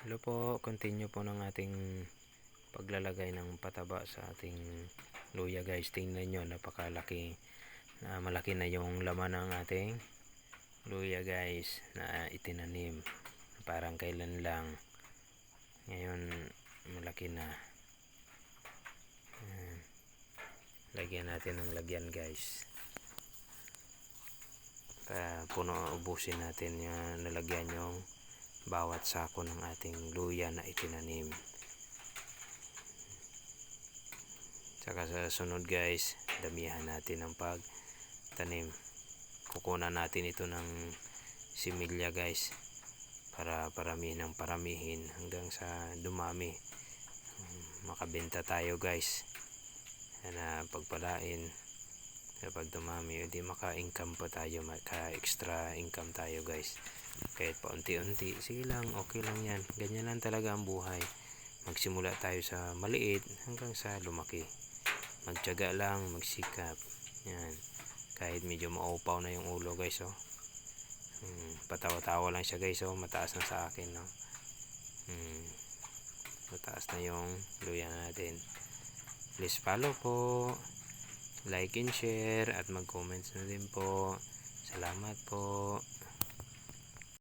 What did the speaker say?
Hello po, continue po ng ating paglalagay ng pataba sa ating luya guys. Tingnan nyo, napakalaki na malaki na yung laman ng ating luya guys na itinanim. Parang kailan lang. Ngayon malaki na. Lagyan natin ng lagyan guys. Puno ubusin natin yung nalagyan yung bawat sako ng ating luya na itinanim. Saka sa sunod guys, damihan natin ang pagtanim. Kukunan natin ito ng similya guys para paramihin ng paramihin hanggang sa dumami. Makabenta tayo guys. Na pagpalain kapag dumami, hindi maka-income pa tayo, maka-extra income tayo guys. Kahit paunti-unti, sige lang, okay lang yan. Ganyan lang talaga ang buhay. Magsimula tayo sa maliit hanggang sa lumaki. Magtiyaga lang, magsikap. Yan. Kahit medyo maupaw na yung ulo guys, oh. Patawa-tawa lang siya guys, oh. Mataas na sa akin, no. Mataas na yung luya natin. Please follow po, like and share, at mag-comments na din po. Salamat po.